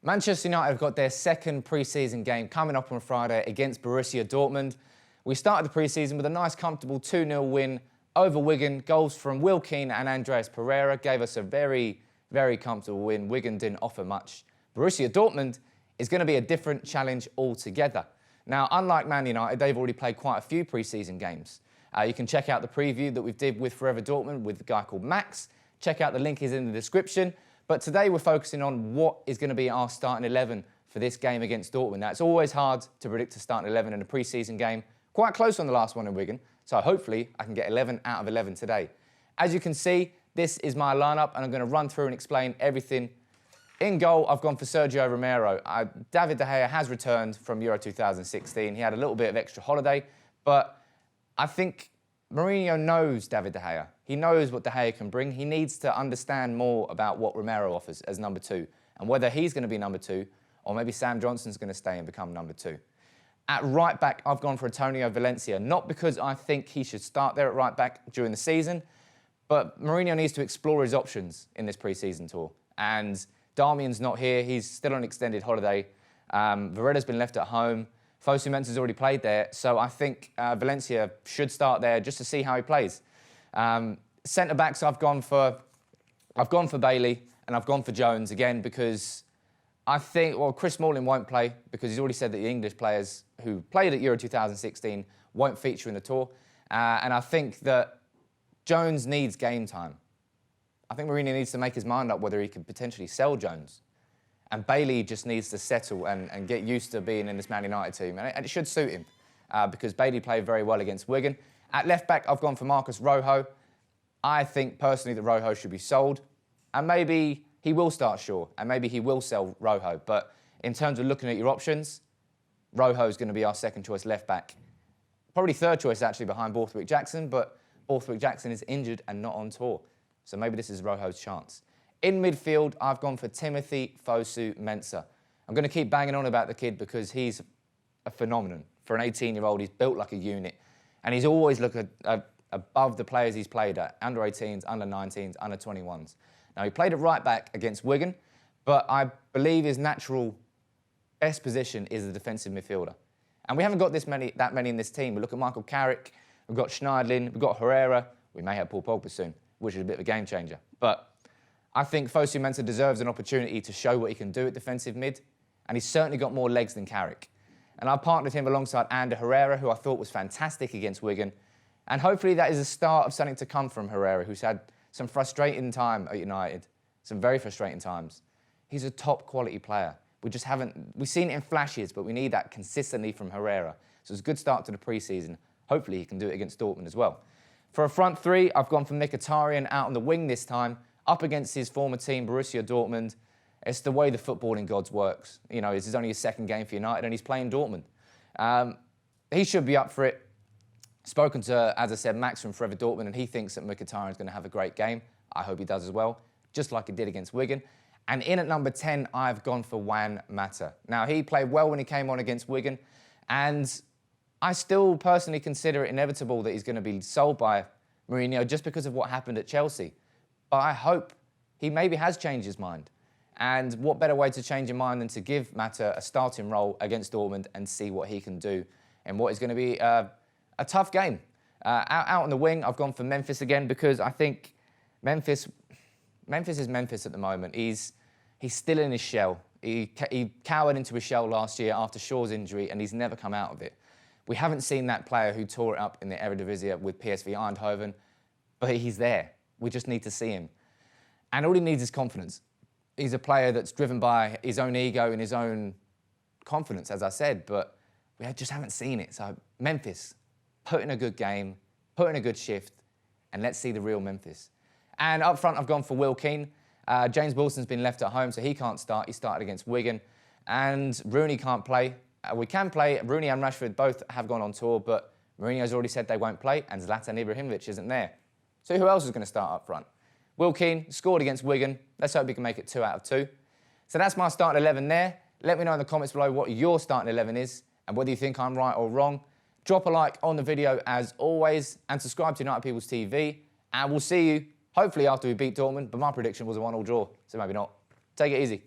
Manchester United have got their second pre-season game coming up on Friday against Borussia Dortmund. We started the pre-season with a nice, comfortable 2-0 win over Wigan. Goals from Will Keane and Andreas Pereira gave us a very, very comfortable win. Wigan didn't offer much. Borussia Dortmund is going to be a different challenge altogether. Now, unlike Man United, they've already played quite a few pre-season games. You can check out the preview that we did with Forever Dortmund with a guy called Max. Check out the link is in the description. But today we're focusing on what is going to be our starting 11 for this game against Dortmund. Now, it's always hard to predict a starting 11 in a pre-season game. Quite close on the last one in Wigan, so hopefully I can get 11 out of 11 today. As you can see, this is my lineup, and I'm going to run through and explain everything. In goal, I've gone for Sergio Romero. David De Gea has returned from Euro 2016. He had a little bit of extra holiday, but I think Mourinho knows David De Gea. He knows what De Gea can bring. He needs to understand more about what Romero offers as number 2 and whether he's going to be number 2 or maybe Sam Johnson's going to stay and become number 2. At right back, I've gone for Antonio Valencia, not because I think he should start there at right back during the season, but Mourinho needs to explore his options in this pre-season tour. And Darmian's not here. He's still on extended holiday. Vereda's been left at home. Fosu Mensah's already played there, so I think Valencia should start there just to see how he plays. Centre-backs, I've gone for Bailey and I've gone for Jones again because I think, well, Chris Smalling won't play because he's already said that the English players who played at Euro 2016 won't feature in the tour. And I think that Jones needs game time. I think Mourinho needs to make his mind up whether he could potentially sell Jones. And Bailey just needs to settle and get used to being in this Man United team. And it should suit him because Bailey played very well against Wigan. At left-back, I've gone for Marcos Rojo. I think, personally, that Rojo should be sold. And maybe he will start Shaw, and maybe he will sell Rojo. But in terms of looking at your options, Rojo's going to be our second-choice left-back. Probably third choice, actually, behind Borthwick Jackson, but Borthwick Jackson is injured and not on tour. So maybe this is Rojo's chance. In midfield, I've gone for Timothy Fosu Mensah. I'm going to keep banging on about the kid because he's a phenomenon. For an 18-year-old, he's built like a unit. And he's always looked above the players he's played at, under 18s, under 19s, under 21s. Now, he played at right back against Wigan, but I believe his natural best position is the defensive midfielder. And we haven't got that many in this team. We look at Michael Carrick, we've got Schneidlin, we've got Herrera. We may have Paul Pogba soon, which is a bit of a game changer. But I think Fosu Mensah deserves an opportunity to show what he can do at defensive mid, and he's certainly got more legs than Carrick. And I partnered him alongside Ander Herrera, who I thought was fantastic against Wigan. And hopefully that is the start of something to come from Herrera, who's had some frustrating time at United, some very frustrating times. He's a top quality player. We've seen it in flashes, but we need that consistently from Herrera. So it's a good start to the pre-season. Hopefully he can do it against Dortmund as well. For a front three, I've gone for Mkhitaryan out on the wing this time, up against his former team, Borussia Dortmund. It's the way the footballing gods works. You know, this is only his second game for United and he's playing Dortmund. He should be up for it. Spoken to, as I said, Max from Forever Dortmund, and he thinks that Mkhitaryan is going to have a great game. I hope he does as well, just like he did against Wigan. And in at number 10, I've gone for Juan Mata. Now, he played well when he came on against Wigan, and I still personally consider it inevitable that he's going to be sold by Mourinho just because of what happened at Chelsea. But I hope he maybe has changed his mind. And what better way to change your mind than to give Mata a starting role against Dortmund and see what he can do in what is going to be a tough game. Out on the wing, I've gone for Memphis again because I think Memphis is Memphis at the moment. He's still in his shell. He cowered into his shell last year after Shaw's injury, and he's never come out of it. We haven't seen that player who tore it up in the Eredivisie with PSV Eindhoven, but he's there. We just need to see him. And all he needs is confidence. He's a player that's driven by his own ego and his own confidence, as I said, but we just haven't seen it. So Memphis, put in a good game, put in a good shift, and let's see the real Memphis. And up front, I've gone for Will Keane. James Wilson's been left at home, so he can't start. He started against Wigan. And Rooney can't play. We can play. Rooney and Rashford both have gone on tour, but Mourinho's already said they won't play, and Zlatan Ibrahimovic isn't there. So who else is going to start up front? Will Keane scored against Wigan. Let's hope he can make it 2 out of 2. So that's my starting 11 there. Let me know in the comments below what your starting 11 is and whether you think I'm right or wrong. Drop a like on the video as always and subscribe to United People's TV. And we'll see you hopefully after we beat Dortmund, but my prediction was a 1-1 draw, so maybe not. Take it easy.